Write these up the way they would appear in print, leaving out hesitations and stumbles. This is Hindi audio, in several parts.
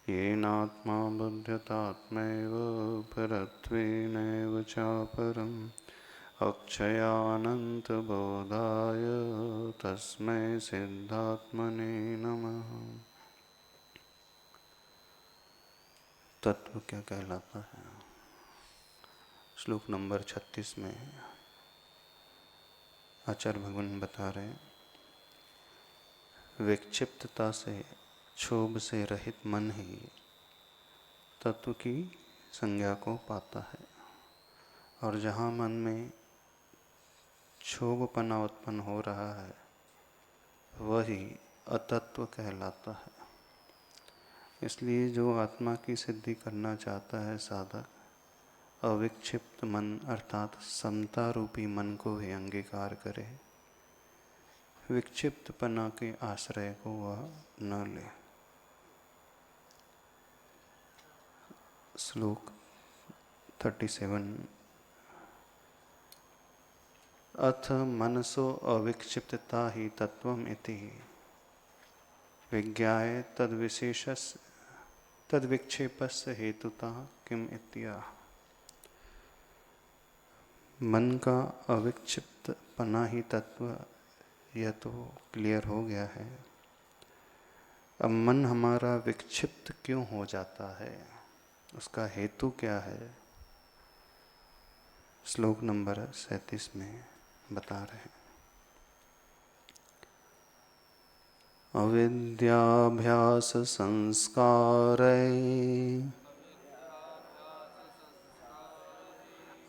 येनात्मा बुध्यतात्मैव परत्वेनैव चापरम् अक्षयानन्तबोधाय तस्मै सिद्धात्मने नमः। तत्व क्या कहलाता है? श्लोक नंबर 36 में आचार्य भगवान बता रहे, विक्षिप्तता से, क्षोभ से रहित मन ही तत्व की संज्ञा को पाता है। और जहाँ मन में क्षोभपना उत्पन्न हो रहा है वही अतत्व कहलाता है। इसलिए जो आत्मा की सिद्धि करना चाहता है साधक, अविक्षिप्त मन अर्थात समता रूपी मन को ही अंगीकार करे, विक्षिप्तपना के आश्रय को वह न ले। श्लोक 37 अथ मनसो अविक्षिप्तता ही तत्वम इति विज्ञाय तद्विक्षेपस्य हेतुता किम इत्याह। मन का अविक्षिप्तपना ही तत्व, यह तो क्लियर हो गया है। अब मन हमारा विक्षिप्त क्यों हो जाता है, उसका हेतु क्या है, श्लोक नंबर 37 में बता रहे हैं। अविद्याभ्यास संस्कारै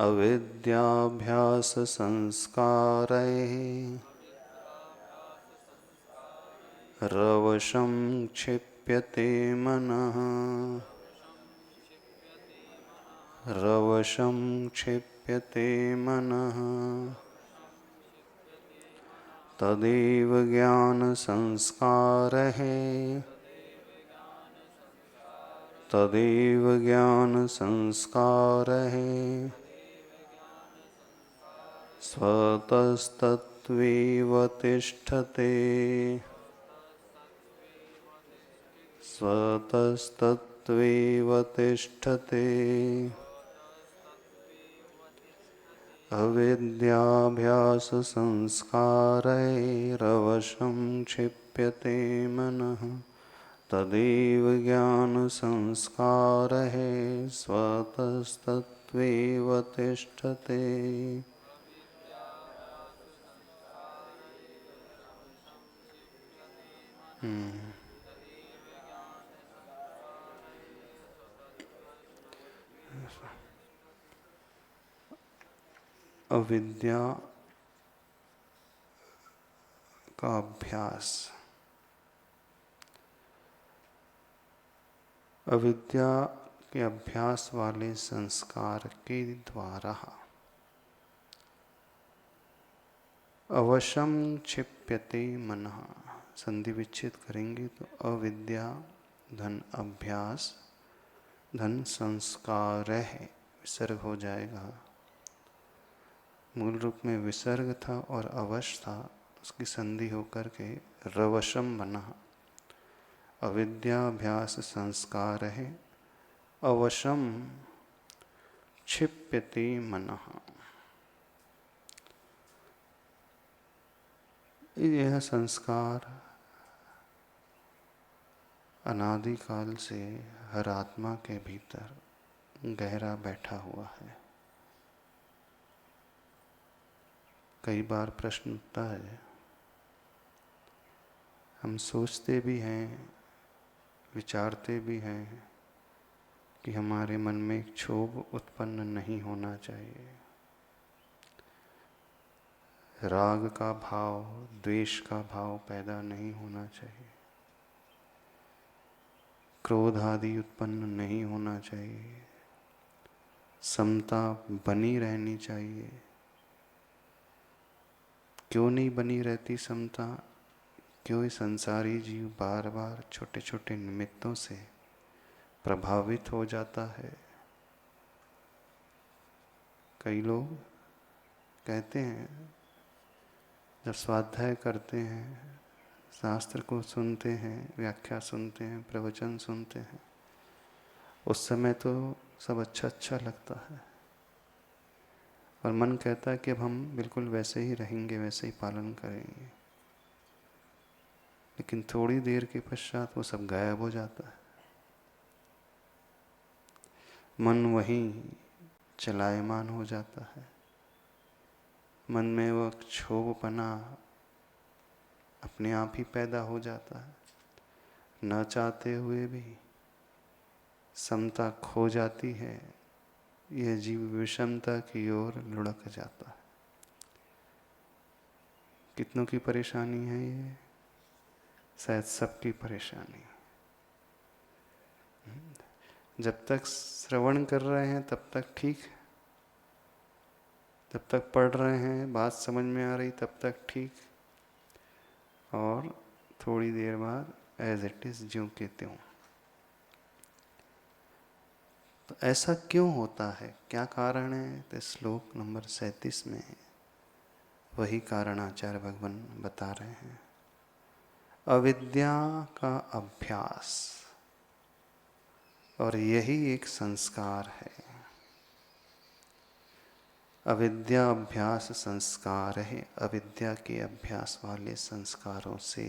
अविद्याभ्यास संस्कारै रवशं क्षिप्यते मनः रवशं क्षिप्यते मनः तदेव ज्ञान संस्कारः तदेव ज्ञान संस्कारः स्वतस्तत्त्वेव तिष्ठते स्वतस्तत्त्वेव तिष्ठते अविद्याभ्यास संस्कारैरवशं क्षिप्यते मनः तदेव ज्ञान संस्कारः स्वतस्तत्त्वेव तिष्ठते। अविद्या का अभ्यास, अविद्या के अभ्यास वाले संस्कार के द्वारा अवशम क्षिप्यते मनः, संधि विच्छेद करेंगे तो अविद्या धन अभ्यास धन संस्कार है, विसर्ग हो जाएगा। मूल रूप में विसर्ग था और अवश था, उसकी संधि होकर के रवशम बना। अविद्याभ्यास संस्कार है अवशम क्षिप्यते मनः। यह संस्कार अनादिकाल से हर आत्मा के भीतर गहरा बैठा हुआ है। कई बार प्रश्न उठता है, हम सोचते भी हैं, विचारते भी हैं कि हमारे मन में क्षोभ उत्पन्न नहीं होना चाहिए, राग का भाव, द्वेष का भाव पैदा नहीं होना चाहिए, क्रोध आदि उत्पन्न नहीं होना चाहिए, समता बनी रहनी चाहिए। क्यों नहीं बनी रहती समता? क्यों संसारी जीव बार बार छोटे छोटे निमित्तों से प्रभावित हो जाता है? कई लोग कहते हैं, जब स्वाध्याय करते हैं, शास्त्र को सुनते हैं, व्याख्या सुनते हैं, प्रवचन सुनते हैं, उस समय तो सब अच्छा अच्छा लगता है और मन कहता है कि अब हम बिल्कुल वैसे ही रहेंगे, वैसे ही पालन करेंगे, लेकिन थोड़ी देर के पश्चात वो सब गायब हो जाता है। मन वहीं चलायमान हो जाता है। मन में वो क्षोभपना अपने आप ही पैदा हो जाता है, न चाहते हुए भी समता खो जाती है। यह जीव विषमता की ओर लुढ़क जाता है। कितनों की परेशानी है ये? शायद सबकी परेशानी। जब तक श्रवण कर रहे हैं तब तक ठीक, जब तक पढ़ रहे हैं बात समझ में आ रही तब तक ठीक, और थोड़ी देर बाद एज इट इज ज्यों के त्यों। तो ऐसा क्यों होता है, क्या कारण है? तो श्लोक नंबर 37 में वही कारण आचार्य भगवान बता रहे हैं। अविद्या का अभ्यास, और यही एक संस्कार है। अविद्या अभ्यास संस्कार है। अविद्या के अभ्यास वाले संस्कारों से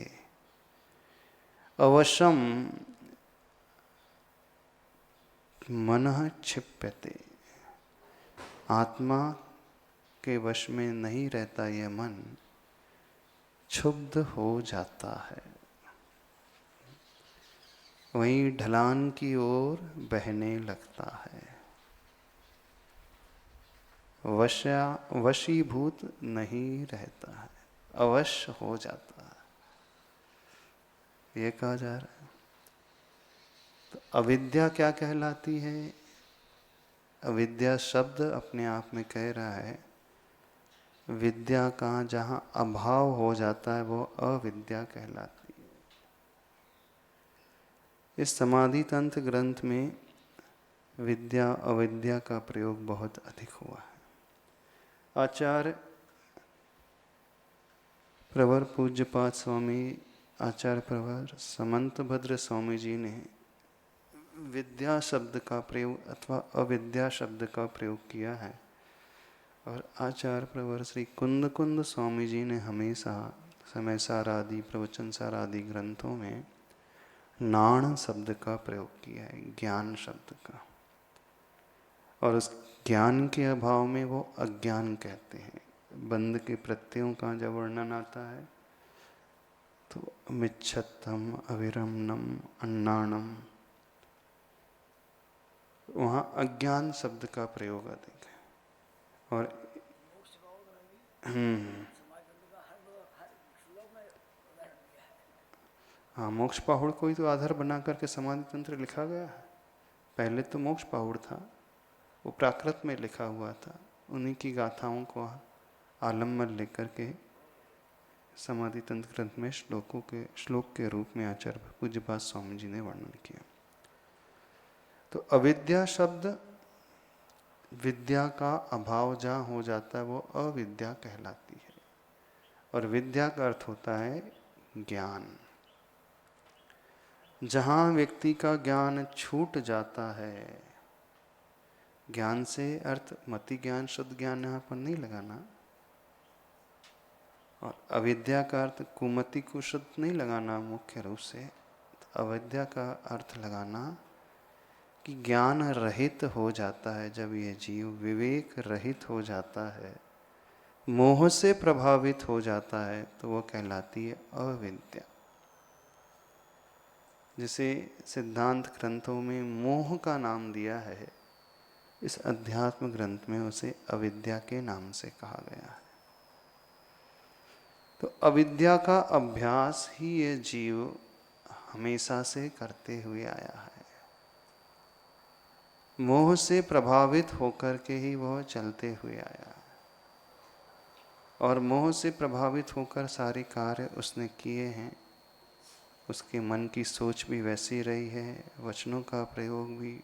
अवश्यम मनः क्षिप्यते, आत्मा के वश में नहीं रहता यह मन, क्षुब्ध हो जाता है, वहीं ढलान की ओर बहने लगता है। वशीभूत नहीं रहता है, अवश्य हो जाता है, ये कहा जा रहा है। तो अविद्या क्या कहलाती है? अविद्या शब्द अपने आप में कह रहा है विद्या का जहाँ अभाव हो जाता है वो अविद्या कहलाती है। इस समाधि तंत्र ग्रंथ में विद्या अविद्या का प्रयोग बहुत अधिक हुआ है। आचार्य प्रवर पूज्यपाद स्वामी आचार्य प्रवर समंत भद्र स्वामी जी ने विद्या शब्द का प्रयोग अथवा अविद्या शब्द का प्रयोग किया है, और आचार्य प्रवर श्री कुंद कुंद स्वामी जी ने हमेशा समय सार आदि प्रवचन सार आदि ग्रंथों में नाण शब्द का प्रयोग किया है, ज्ञान शब्द का। और उस ज्ञान के अभाव में वो अज्ञान कहते हैं। बंद के प्रत्ययों का जब वर्णन आता है तो मिच्छत्तम अविरमणम अन्नाणम, वहाँ अज्ञान शब्द का प्रयोग अधिक है। और हाँ, मोक्ष पाहुड़ को ही तो आधार बना करके समाधि तंत्र लिखा गया है। पहले तो मोक्ष पाहुड़ था, वो प्राकृत में लिखा हुआ था। उन्हीं की गाथाओं को आलम्बन लेकर के समाधि तंत्र ग्रंथ में श्लोक के रूप में आचार्य पूज्यपाद स्वामी जी ने वर्णन किया। तो अविद्या शब्द, विद्या का अभाव जहाँ हो जाता है वो अविद्या कहलाती है, और विद्या का अर्थ होता है ज्ञान। जहाँ व्यक्ति का ज्ञान छूट जाता है, ज्ञान से अर्थ मति ज्ञान शुद्ध ज्ञान यहाँ पर नहीं लगाना, और अविद्या का अर्थ कुमति को शुद्ध नहीं लगाना मुख्य रूप से। तो अविद्या का अर्थ लगाना कि ज्ञान रहित हो जाता है। जब ये जीव विवेक रहित हो जाता है, मोह से प्रभावित हो जाता है, तो वो कहलाती है अविद्या। जिसे सिद्धांत ग्रंथों में मोह का नाम दिया है, इस अध्यात्म ग्रंथ में उसे अविद्या के नाम से कहा गया है। तो अविद्या का अभ्यास ही ये जीव हमेशा से करते हुए आया है। मोह से प्रभावित होकर के ही वह चलते हुए आया है, और मोह से प्रभावित होकर सारे कार्य उसने किए हैं। उसके मन की सोच भी वैसी रही है, वचनों का प्रयोग भी,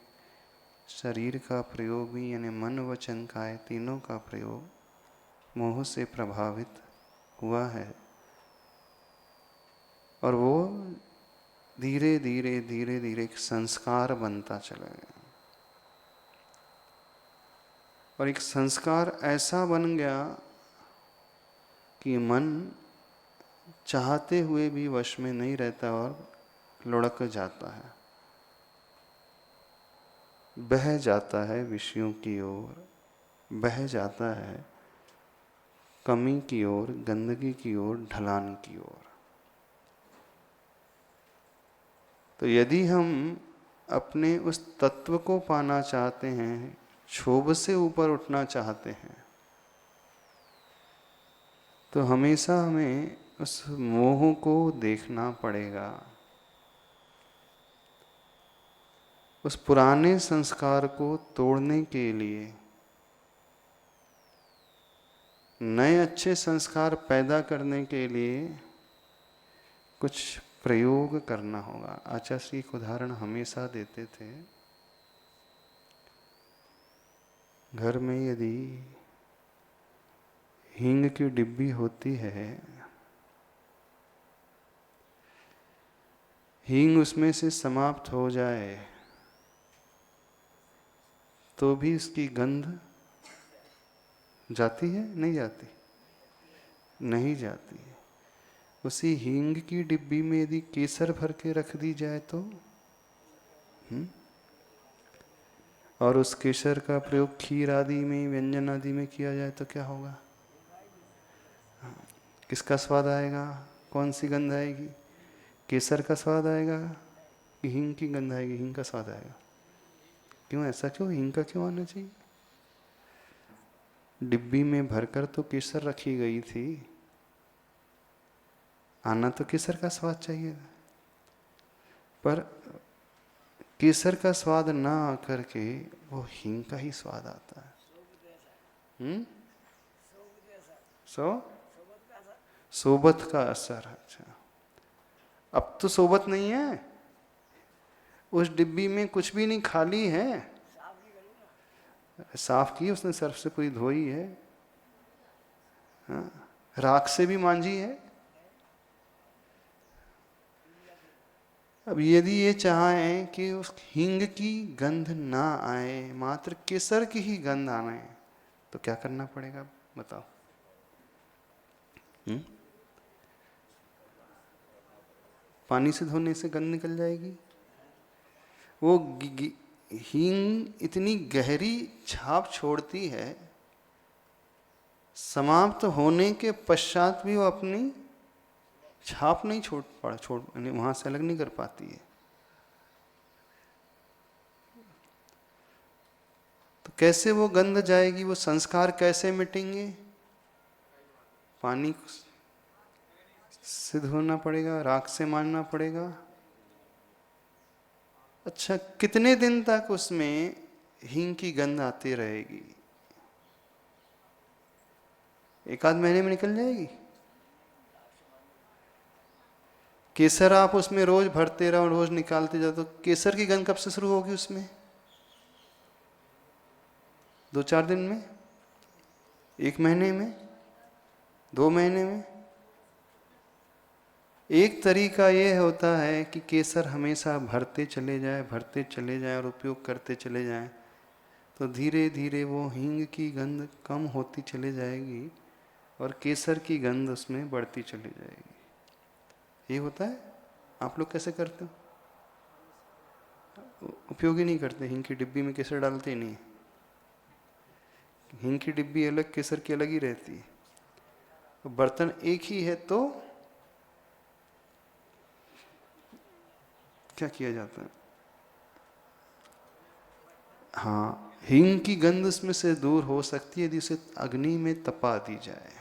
शरीर का प्रयोग भी, यानी मन वचन काया तीनों का प्रयोग मोह से प्रभावित हुआ है। और वो धीरे धीरे धीरे धीरे एक संस्कार बनता चला गया। और एक संस्कार ऐसा बन गया कि मन चाहते हुए भी वश में नहीं रहता और लुढ़क जाता है, बह जाता है विषयों की ओर, बह जाता है कमी की ओर, गंदगी की ओर, ढलान की ओर। तो यदि हम अपने उस तत्व को पाना चाहते हैं, क्षोभ से ऊपर उठना चाहते हैं, तो हमेशा हमें उस मोह को देखना पड़ेगा, उस पुराने संस्कार को तोड़ने के लिए नए अच्छे संस्कार पैदा करने के लिए कुछ प्रयोग करना होगा। आचार्य श्री एक उदाहरण हमेशा देते थे। घर में यदि हींग की डिब्बी होती है, हींग उसमें से समाप्त हो जाए तो भी उसकी गंध जाती है? नहीं जाती? नहीं जाती है। उसी हींग की डिब्बी में यदि केसर भर के रख दी जाए तो और उस केसर का प्रयोग खीर आदि में, व्यंजन आदि में किया जाए तो क्या होगा? किसका स्वाद आएगा? कौन सी गंध आएगी? केसर का स्वाद आएगा कि हींग की गंध आएगी? हींग का स्वाद आएगा। क्यों? ऐसा क्यों? हींग का क्यों आना चाहिए? डिब्बी में भरकर तो केसर रखी गई थी, आना तो केसर का स्वाद चाहिए, पर केसर का स्वाद ना आकर के वो हींग का ही स्वाद आता है। सोबत का असर। अच्छा, अब तो सोबत नहीं है, उस डिब्बी में कुछ भी नहीं, खाली है। साफ की उसने, सर्फ से पूरी धोई है, हाँ, राख से भी मांझी है। अब यदि ये चाहें कि उस हींग की गंध ना आए, मात्र केसर की ही गंध आए, तो क्या करना पड़ेगा बताओ? पानी से धोने से गंध निकल जाएगी? वो हींग इतनी गहरी छाप छोड़ती है, समाप्त होने के पश्चात भी वो अपनी छाप नहीं छोड़ वहां से अलग नहीं कर पाती है। तो कैसे वो गंध जाएगी? वो संस्कार कैसे मिटेंगे? पानी से धोना पड़ेगा, राख से मांजना पड़ेगा। अच्छा, कितने दिन तक उसमें हींग की गंध आती रहेगी? एक आध महीने में निकल जाएगी? केसर आप उसमें रोज भरते रहो, रोज निकालते जाओ, तो केसर की गंध कब से शुरू होगी उसमें? 2-4 दिन में? 1 महीने में? 2 महीने में? एक तरीका ये होता है कि केसर हमेशा भरते चले जाए और उपयोग करते चले जाएं, तो धीरे धीरे वो हींग की गंध कम होती चली जाएगी और केसर की गंध उसमें बढ़ती चली जाएगी। ये होता है। आप लोग कैसे करते हो? उपयोग ही नहीं करते, हींग की डिब्बी में केसर डालते ही नहीं। हींग की डिब्बी अलग, केसर की अलग ही रहती है। तो बर्तन एक ही है तो क्या किया जाता है? हाँ, हींग की गंध उसमें से दूर हो सकती है यदि उसे अग्नि में तपा दी जाए,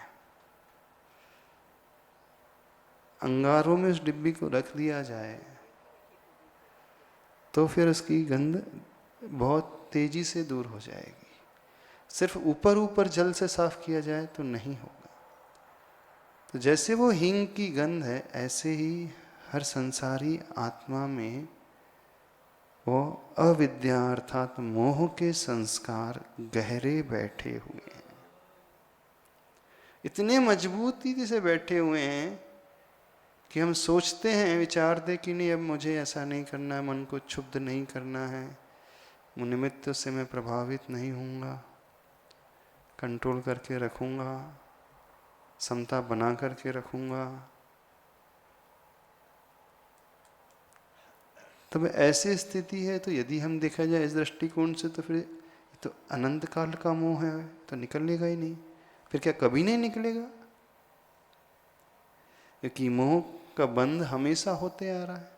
अंगारों में उस डिब्बी को रख दिया जाए, तो फिर उसकी गंध बहुत तेजी से दूर हो जाएगी। सिर्फ ऊपर ऊपर जल से साफ किया जाए तो नहीं होगा। तो जैसे वो हींग की गंध है, ऐसे ही हर संसारी आत्मा में वो अविद्या अर्थात मोह के संस्कार गहरे बैठे हुए हैं, इतने मजबूती से बैठे हुए हैं कि हम सोचते हैं, विचारते कि नहीं अब मुझे ऐसा नहीं करना है, मन को क्षुब्ध नहीं करना है, निमित्त से मैं प्रभावित नहीं होऊंगा, कंट्रोल करके रखूँगा, समता बना करके रखूँगा। तब ऐसी स्थिति है तो यदि हम देखा जाए इस दृष्टिकोण से तो फिर तो अनंत काल का मोह है, तो निकलेगा ही नहीं। फिर क्या कभी नहीं निकलेगा? क्योंकि मोह का बंध हमेशा होते आ रहा है,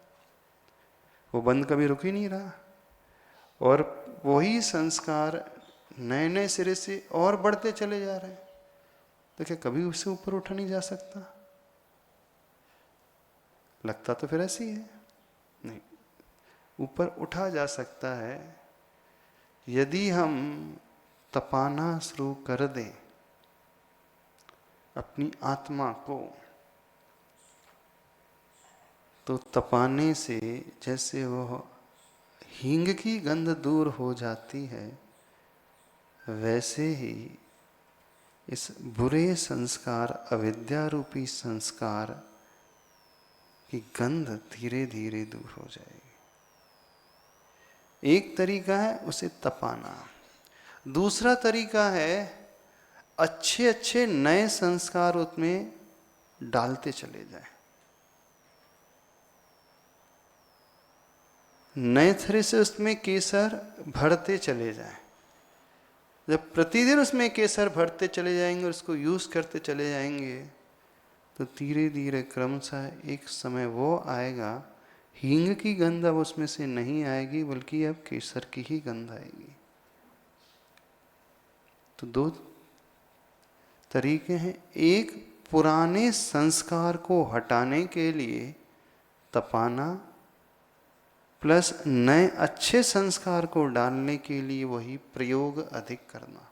वो बंध कभी रुक ही नहीं रहा, और वही संस्कार नए नए सिरे से और बढ़ते चले जा रहे हैं। तो क्या कभी उससे ऊपर उठा नहीं जा सकता? लगता तो फिर ऐसी है। नहीं, ऊपर उठा जा सकता है यदि हम तपाना शुरू कर दें अपनी आत्मा को। तो तपाने से जैसे वो हींग की गंध दूर हो जाती है, वैसे ही इस बुरे संस्कार, अविद्या रूपी संस्कार की गंध धीरे धीरे दूर हो जाएगी। एक तरीका है उसे तपाना, दूसरा तरीका है अच्छे अच्छे नए संस्कार उसमें डालते चले जाएं, नए तरह से उसमें केसर भरते चले जाएं। जब प्रतिदिन उसमें केसर भरते चले जाएंगे और उसको यूज करते चले जाएंगे, तो धीरे धीरे क्रमशः एक समय वो आएगा, हींग की गंध अब उसमें से नहीं आएगी, बल्कि अब केसर की ही गंध आएगी। तो दो तरीके हैं। एक, पुराने संस्कार को हटाने के लिए तपाना, प्लस नए अच्छे संस्कार को डालने के लिए वही प्रयोग अधिक करना।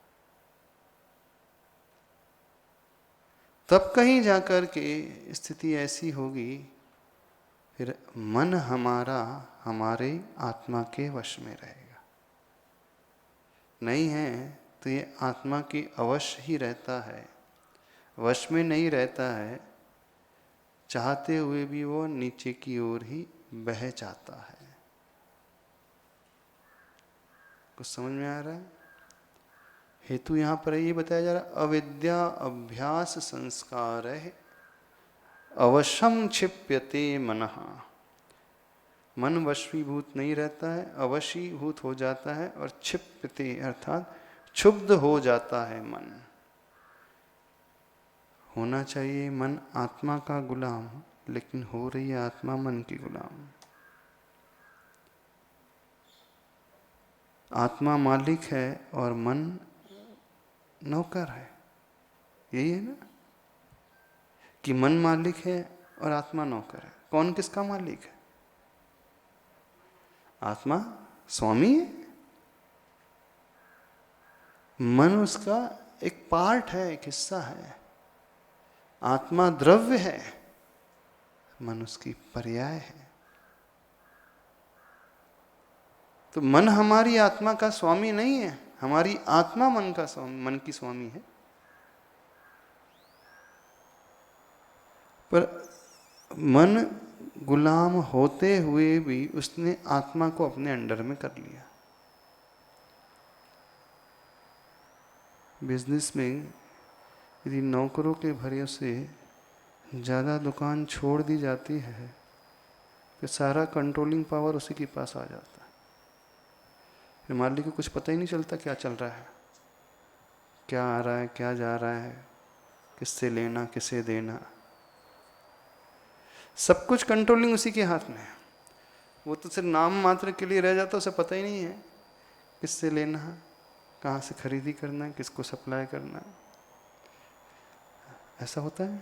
तब कहीं जाकर के स्थिति ऐसी होगी, फिर मन हमारा हमारे आत्मा के वश में रहेगा। नहीं है तो ये आत्मा की अवश्य ही रहता है, वश में नहीं रहता है, चाहते हुए भी वो नीचे की ओर ही बह जाता है। कुछ समझ में आ रहा है? हेतु यहाँ पर ये बताया जा रहा है, अविद्या अभ्यास संस्कार है अवश्यम क्षिप्यते मनः। मन वशीभूत नहीं रहता है, अवशीभूत हो जाता है, और क्षिप्यते अर्थात क्षुब्ध हो जाता है मन। होना चाहिए मन आत्मा का गुलाम, लेकिन हो रही है आत्मा मन की गुलाम। आत्मा मालिक है और मन नौकर है। यही है ना, कि मन मालिक है और आत्मा नौकर है। कौन किसका मालिक है? आत्मा स्वामी है, मन उसका एक पार्ट है, एक हिस्सा है। आत्मा द्रव्य है, मन उसकी पर्याय है। तो मन हमारी आत्मा का स्वामी नहीं है, हमारी आत्मा मन का स्वामी, मन की स्वामी है। पर मन गुलाम होते हुए भी उसने आत्मा को अपने अंडर में कर लिया। बिजनेस में यदि नौकरों के भरोसे ज़्यादा दुकान छोड़ दी जाती है, तो सारा कंट्रोलिंग पावर उसी के पास आ जाता है। फिर मालिक को कुछ पता ही नहीं चलता क्या चल रहा है, क्या आ रहा है, क्या जा रहा है, किससे लेना, किसे देना। सब कुछ कंट्रोलिंग उसी के हाथ में है। वो तो सिर्फ नाम मात्र के लिए रह जाता, उसे पता ही नहीं है किससे लेना है, कहाँ से खरीदी करना है, किसको सप्लाई करना है। ऐसा होता है।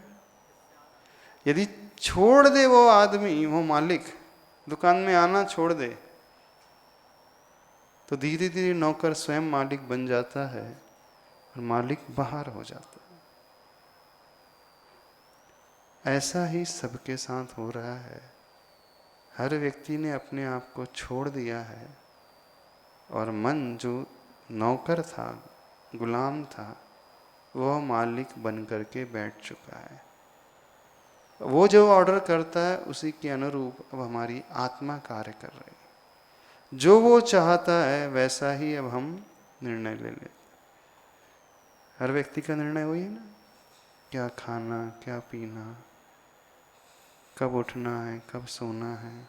यदि छोड़ दे वो आदमी, वो मालिक दुकान में आना छोड़ दे, तो धीरे धीरे नौकर स्वयं मालिक बन जाता है और मालिक बाहर हो जाता है। ऐसा ही सबके साथ हो रहा है। हर व्यक्ति ने अपने आप को छोड़ दिया है, और मन जो नौकर था, गुलाम था, वह मालिक बन करके बैठ चुका है। वो जो ऑर्डर करता है उसी के अनुरूप अब हमारी आत्मा कार्य कर रही है। जो वो चाहता है वैसा ही अब हम निर्णय ले लेते। हर व्यक्ति का निर्णय वही है ना, क्या खाना, क्या पीना, कब उठना है, कब सोना है,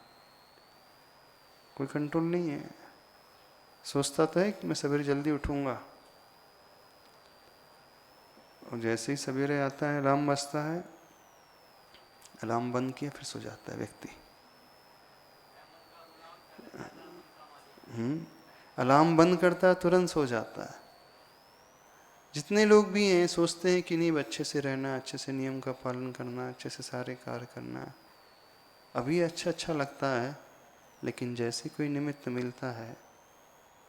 कोई कंट्रोल नहीं है। सोचता तो है कि मैं सवेरे जल्दी उठूंगा, और जैसे ही सवेरे आता है, अलार्म बजता है, अलार्म बंद किया फिर सो जाता है व्यक्ति। अलार्म बंद करता है, तुरंत सो जाता है। जितने लोग भी हैं सोचते हैं कि नहीं अच्छे से रहना, अच्छे से नियम का पालन करना, अच्छे से सारे कार्य करना, अभी अच्छा अच्छा लगता है, लेकिन जैसे कोई निमित्त मिलता है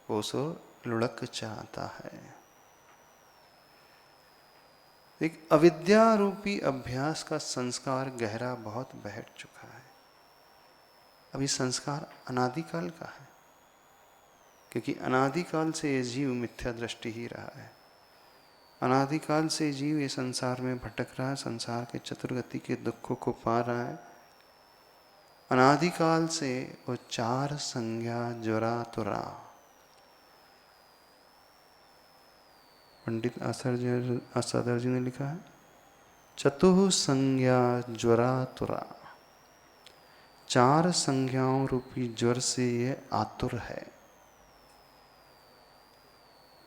वो सो लुढ़क चाहता है। एक अविद्या रूपी अभ्यास का संस्कार गहरा बहुत बैठ चुका है। अभी संस्कार अनादिकाल का है, क्योंकि अनादिकाल से ये जीव मिथ्या दृष्टि ही रहा है। अनादिकाल से जीव ये संसार में भटक रहा है, संसार के चतुर्गति के दुखों को पा रहा है। अनादिकाल से वो चार संज्ञा ज्वरा तुरा, पंडित आसादर जी ने लिखा है, चतुः संज्ञा ज्वरा तुरा, चार संज्ञाओं रूपी ज्वर से ये आतुर है।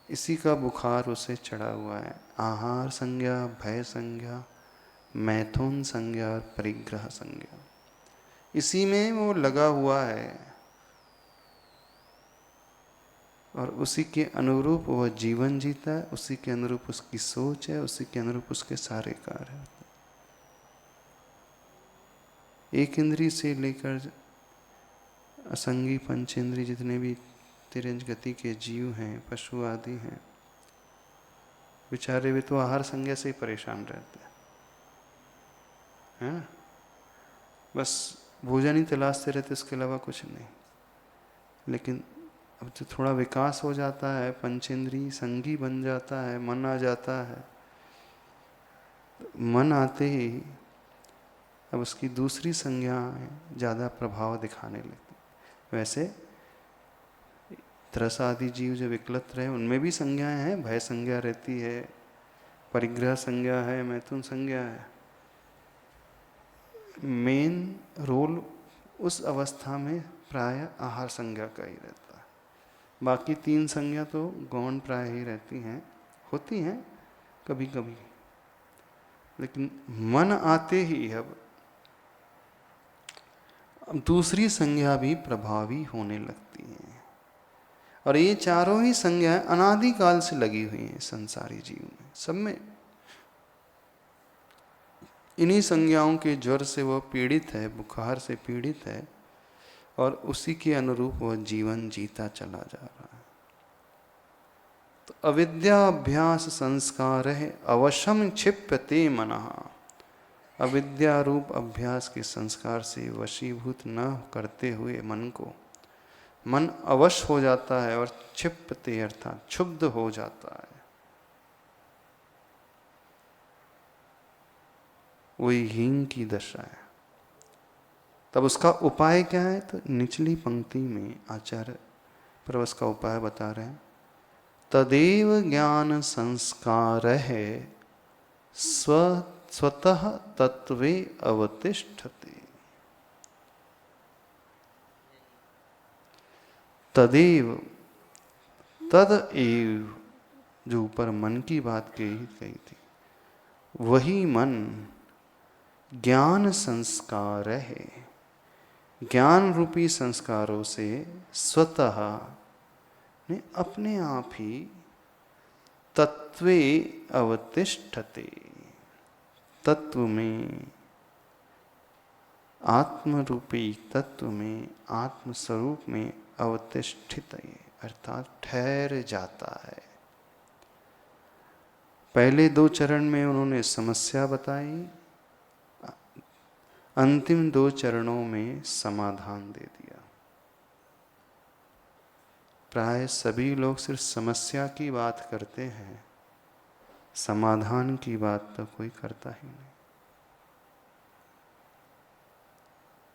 इसी का बुखार उसे चढ़ा हुआ है। आहार संज्ञा, भय संज्ञा, मैथुन संज्ञा और परिग्रह संज्ञा, इसी में वो लगा हुआ है और उसी के अनुरूप वह जीवन जीता है, उसी के अनुरूप उसकी सोच है, उसी के अनुरूप उसके सारे कार्य हैं। एक इंद्री से लेकर असंगी पंचेंद्री जितने भी तिरंज गति के जीव हैं, पशु आदि हैं, बेचारे भी तो आहार संज्ञा से ही परेशान रहते हैं ना। बस भोजन ही तलाशते रहते, इसके अलावा कुछ नहीं। लेकिन अब जो थोड़ा विकास हो जाता है, पंचेंद्री संगी बन जाता है, मन आ जाता है, मन आते ही अब उसकी दूसरी संज्ञाएं ज़्यादा प्रभाव दिखाने लगती। वैसे तरस आदि जीव जो विकलत रहे उनमें भी संज्ञाएं हैं, भय संज्ञा रहती है, परिग्रह संज्ञा है, मैथुन संज्ञा है। मेन रोल उस अवस्था में प्राय आहार संज्ञा का ही रहता है। बाकी तीन संज्ञा तो गौण प्राय ही रहती हैं, होती हैं कभी कभी, लेकिन मन आते ही अब दूसरी संज्ञा भी प्रभावी होने लगती हैं। और ये चारों ही संज्ञाएं अनादिकाल से लगी हुई हैं संसारी जीव में, सब में। इन्हीं संज्ञाओं के ज्वर से वह पीड़ित है, बुखार से पीड़ित है, और उसी के अनुरूप वह जीवन जीता चला जा रहा है। तो अविद्या अभ्यास संस्कार है अवशम क्षिप्यते मनः। अविद्या रूप अभ्यास के संस्कार से वशीभूत न करते हुए मन को, मन अवश हो जाता है और क्षिप्यते अर्थात क्षुब्ध हो जाता है। वही हीन की दशा है। तब उसका उपाय क्या है? तो निचली पंक्ति में आचार्य पर उसका उपाय बता रहे हैं। तदेव ज्ञान संस्कार है स्वतः तत्वे अवतिष्ठते। तदेव, तद एव, जो ऊपर मन की बात कही थी, वही मन ज्ञान संस्कार है, ज्ञान रूपी संस्कारों से स्वतः ने अपने आप ही तत्वे अवतिष्ठते, तत्व में, आत्म रूपी तत्व में, आत्म स्वरूप में अवतिष्ठित है, अर्थात ठहर जाता है। पहले दो चरण में उन्होंने समस्या बताई, अंतिम दो चरणों में समाधान दे दिया। प्राय सभी लोग सिर्फ समस्या की बात करते हैं, समाधान की बात तो कोई करता ही नहीं।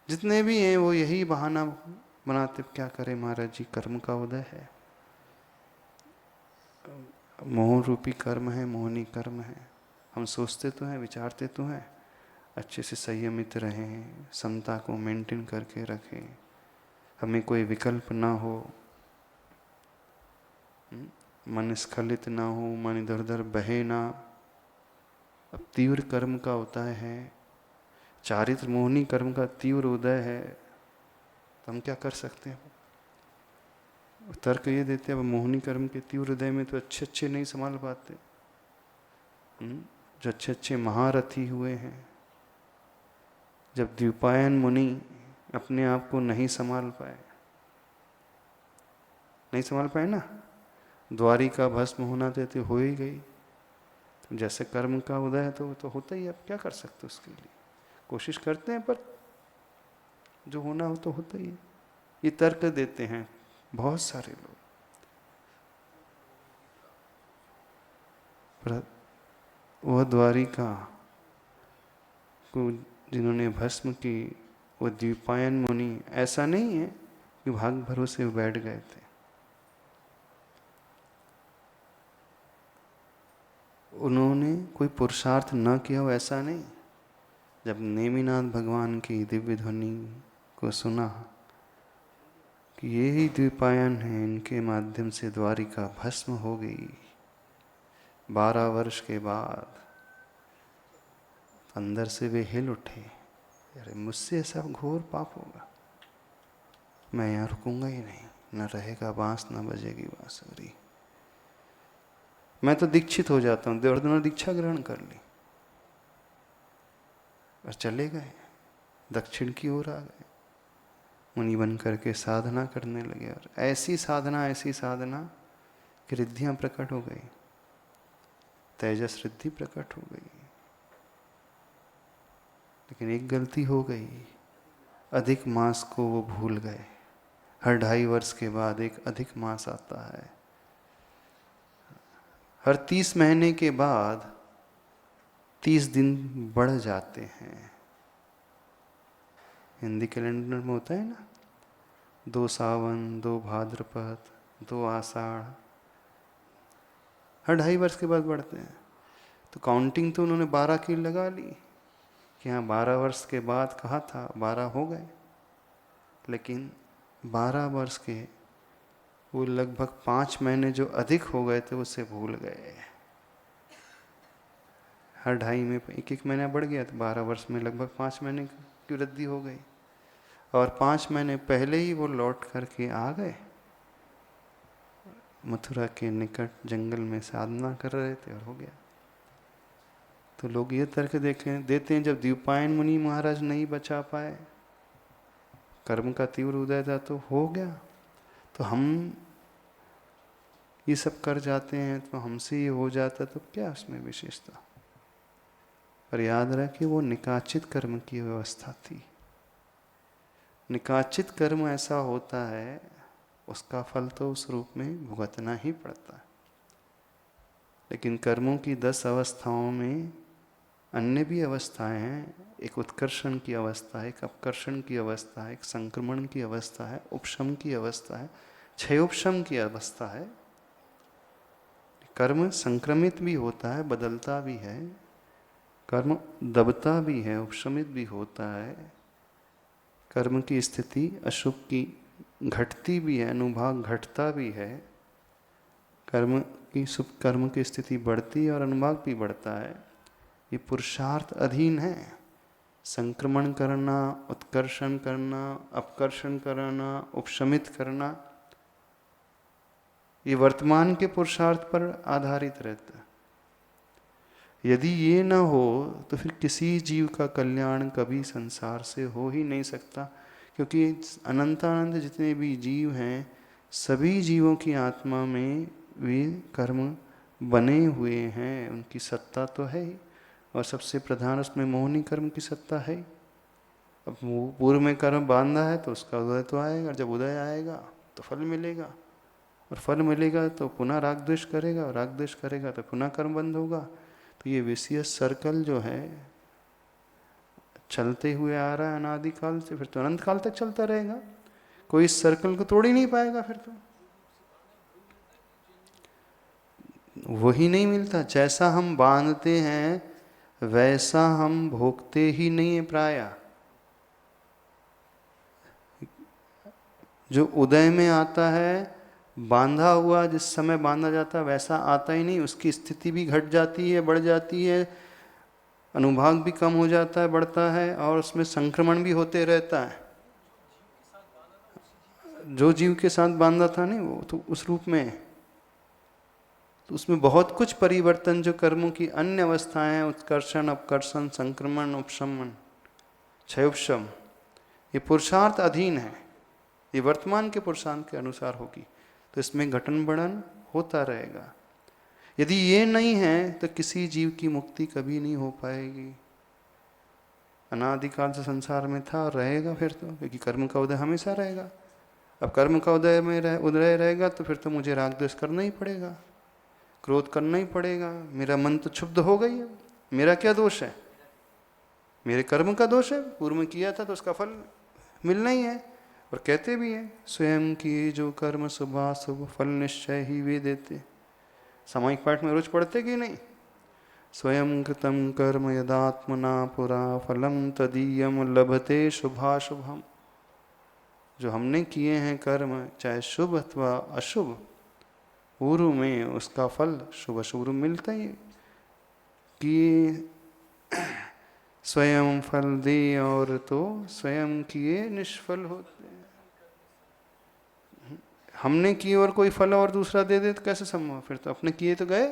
जितने भी हैं वो यही बहाना बनाते, क्या करें महाराज जी, कर्म का उदय है, मोह रूपी कर्म है, मोहनी कर्म है। हम सोचते तो हैं, विचारते तो हैं, अच्छे से संयमित रहें, समता को मेंटेन करके रखें, हमें कोई विकल्प ना हो, मन स्खलित ना हो, मन इधर उधर बहे ना। अब तीव्र कर्म का होता है, चारित्र मोहनी कर्म का तीव्र उदय है, तो हम क्या कर सकते हैं? तर्क ये देते हैं, अब मोहनी कर्म के तीव्र उदय में तो अच्छे अच्छे नहीं संभाल पाते। जो अच्छे अच्छे महारथी हुए हैं, जब द्विपायन मुनि अपने आप को नहीं संभाल पाए, नहीं संभाल पाए ना, द्वारिका भस्म होना देते हो ही गई। तो जैसे कर्म का उदय है तो होता ही है, अब क्या कर सकते उसके लिए? कोशिश करते हैं पर जो होना हो तो होता ही है। ये तर्क देते हैं बहुत सारे लोग। पर वह द्वारिका को जिन्होंने भस्म की, वो द्विपायन मुनि ऐसा नहीं है कि भाग भरोसे बैठ गए थे। उन्होंने कोई पुरुषार्थ न किया हो, ऐसा नहीं। जब नेमिनाथ भगवान की दिव्य ध्वनि को सुना कि ये ही द्विपायन है, इनके माध्यम से द्वारिका भस्म हो गई 12 वर्ष के बाद, अंदर से वे हिल उठे, अरे मुझसे ऐसा घोर पाप होगा, मैं यहाँ रुकूंगा ही नहीं, न रहेगा बांस न बजेगी बांसुरी, मैं तो दीक्षित हो जाता हूँ। देवदूतों दीक्षा ग्रहण कर ली और चले गए, दक्षिण की ओर आ गए, मुनि बन करके साधना करने लगे। और ऐसी साधना कि रिद्धियाँ प्रकट हो गई, तेजस रिद्धि प्रकट हो गई। लेकिन एक गलती हो गई, अधिक मास को वो भूल गए। हर 2.5 वर्ष के बाद एक अधिक मास आता है, हर 30 महीने के बाद 30 दिन बढ़ जाते हैं। हिंदी कैलेंडर में होता है ना, 2 सावन, 2 भाद्रपद, 2 आषाढ़, हर 2.5 वर्ष के बाद बढ़ते हैं। तो काउंटिंग तो उन्होंने 12 की लगा ली कि हाँ 12 वर्ष के बाद कहा था, 12 हो गए। लेकिन 12 वर्ष के वो लगभग 5 महीने जो अधिक हो गए थे उसे भूल गए। हर 2.5 में 1 महीना बढ़ गया, तो 12 वर्ष में लगभग 5 महीने की वृद्धि हो गई। और 5 महीने पहले ही वो लौट करके आ गए, मथुरा के निकट जंगल में साधना कर रहे थे और हो गया। तो लोग ये तर्क देते हैं, जब द्विपायन मुनि महाराज नहीं बचा पाए, कर्म का तीव्र उदय था तो हो गया, तो हम ये सब कर जाते हैं, तो हमसे ये हो जाता तो क्या उसमें विशेषता? पर याद रहे कि वो निकाचित कर्म की व्यवस्था थी। निकाचित कर्म ऐसा होता है, उसका फल तो उस रूप में भुगतना ही पड़ता है। लेकिन कर्मों की 10 अवस्थाओं में अन्य भी अवस्थाएं हैं। एक उत्कर्षण की अवस्था है, एक अपकर्षण की अवस्था है, एक संक्रमण की अवस्था है, उपशम की अवस्था है, क्षयोपशम की अवस्था है। कर्म संक्रमित भी होता है, बदलता भी है, कर्म दबता भी है, उपशमित भी होता है। कर्म की स्थिति अशुभ की घटती भी है, अनुभाग घटता भी है। कर्म की शुभ कर्म की स्थिति बढ़ती है और अनुभाग भी बढ़ता है। ये पुरुषार्थ अधीन है। संक्रमण करना, उत्कर्षण करना, अपकर्षण करना, उपशमित करना, ये वर्तमान के पुरुषार्थ पर आधारित रहता है। यदि ये न हो तो फिर किसी जीव का कल्याण कभी संसार से हो ही नहीं सकता, क्योंकि अनंतानंत जितने भी जीव हैं, सभी जीवों की आत्मा में वे कर्म बने हुए हैं, उनकी सत्ता तो है ही। और सबसे प्रधान उसमें मोहनी कर्म की सत्ता है। अब वो पूर्व में कर्म बांधा है तो उसका उदय तो आएगा, जब उदय आएगा तो फल मिलेगा, और फल मिलेगा तो पुनः राग द्वेष करेगा, और राग द्वेष करेगा तो पुनः कर्म बंद होगा। तो ये विशियस सर्कल जो है चलते हुए आ रहा है अनादिकाल से, फिर तो अनंत काल तक चलता रहेगा। कोई इस सर्कल को तोड़ ही नहीं पाएगा फिर तो। वही नहीं मिलता। जैसा हम बांधते हैं वैसा हम भोगते ही नहीं है प्रायः। जो उदय में आता है, बांधा हुआ जिस समय बांधा जाता है वैसा आता ही नहीं। उसकी स्थिति भी घट जाती है, बढ़ जाती है, अनुभाग भी कम हो जाता है, बढ़ता है, और उसमें संक्रमण भी होते रहता है। जो जीव के साथ बांधा था नहीं, वो तो उस रूप में है। तो उसमें बहुत कुछ परिवर्तन, जो कर्मों की अन्य अवस्थाएं हैं, उत्कर्षण, अपकर्षण, संक्रमण, उपशमन, क्षयोपशम, ये पुरुषार्थ अधीन है। ये वर्तमान के पुरुषार्थ के अनुसार होगी, तो इसमें घटन बढ़न होता रहेगा। यदि ये नहीं है तो किसी जीव की मुक्ति कभी नहीं हो पाएगी। अनादिकाल से संसार में था और रहेगा फिर तो, क्योंकि कर्म का उदय हमेशा रहेगा। अब कर्म का उदय में उदय रहेगा तो फिर तो मुझे राग द्वेष करना ही पड़ेगा, क्रोध करना ही पड़ेगा। मेरा मन तो क्षुब्ध हो गई है, मेरा क्या दोष है? मेरे कर्म का दोष है। पूर्व में किया था तो उसका फल मिलना ही है। और कहते भी हैं, स्वयं किए जो कर्म शुभाशुभ फल निश्चय ही वे देते। सामायिक पाठ में रोज पढ़ते कि नहीं? स्वयं कृतं कर्म यदात्मना पुरा फलम तदीयम लभते शुभाशुभम। जो हमने किए हैं कर्म, चाहे शुभ अथवा अशुभ, पूर्व में उसका फल शुभ अशुभ मिलता ही है। कि स्वयं फल दे और तो स्वयं किए निष्फल होते हैं। हमने किए और कोई फल और दूसरा दे दे तो कैसे संभव? फिर तो अपने किए तो गए।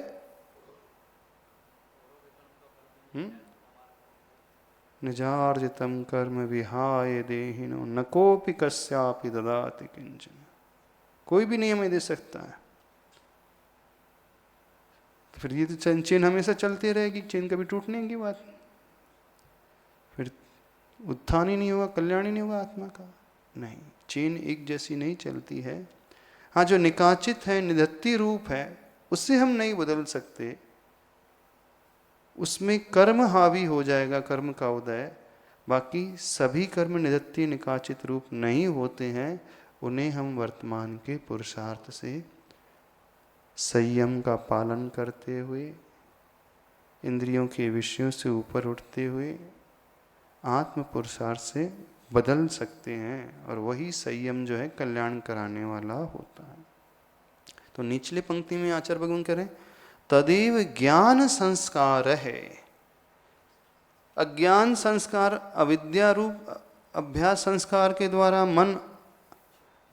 निजार्जितम कर्म विहाय देहिनो न कोपि कस्यापि ददाति किंचन। कोई भी नहीं हमें दे सकता है। तो फिर ये तो चेन हमेशा चलती रहेगी, चेन कभी टूटने की बात। फिर उत्थान ही नहीं होगा, कल्याण ही नहीं होगा आत्मा का। नहीं, चेन एक जैसी नहीं चलती है। हाँ, जो निकाचित है, निधत्ती रूप है, उससे हम नहीं बदल सकते। उसमें कर्म हावी हो जाएगा, कर्म का उदय। बाकी सभी कर्म निधत्ती निकाचित रूप नहीं होते हैं। उन्हें हम वर्तमान के पुरुषार्थ से संयम का पालन करते हुए, इंद्रियों के विषयों से ऊपर उठते हुए आत्म पुरुषार्थ से बदल सकते हैं। और वही संयम जो है कल्याण कराने वाला होता है। तो निचले पंक्ति में आचार्य भगवान कह रहे हैं, तदेव ज्ञान संस्कार है। अज्ञान संस्कार, अविद्या रूप अभ्यास संस्कार के द्वारा मन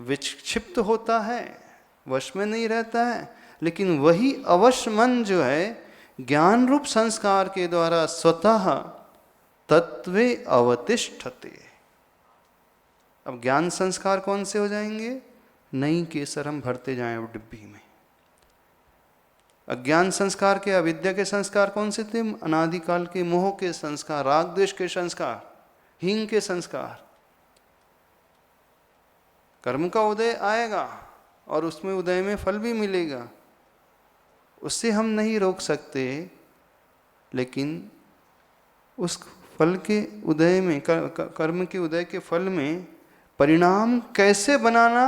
विक्षिप्त होता है, वश में नहीं रहता है। लेकिन वही अवश्य मन जो है ज्ञान रूप संस्कार के द्वारा स्वतः तत्वे अवतिष्ठते। अब ज्ञान संस्कार कौन से हो जाएंगे? नई केसर हम भरते जाएं वो डिब्बी में। अज्ञान संस्कार के, अविद्या के संस्कार कौन से थे? अनादिकाल के मोह के संस्कार, राग द्वेष के संस्कार, हींग के संस्कार। कर्म का उदय आएगा और उसमें उदय में फल भी मिलेगा, उससे हम नहीं रोक सकते। लेकिन उस फल के उदय में, कर्म के उदय के फल में परिणाम कैसे बनाना,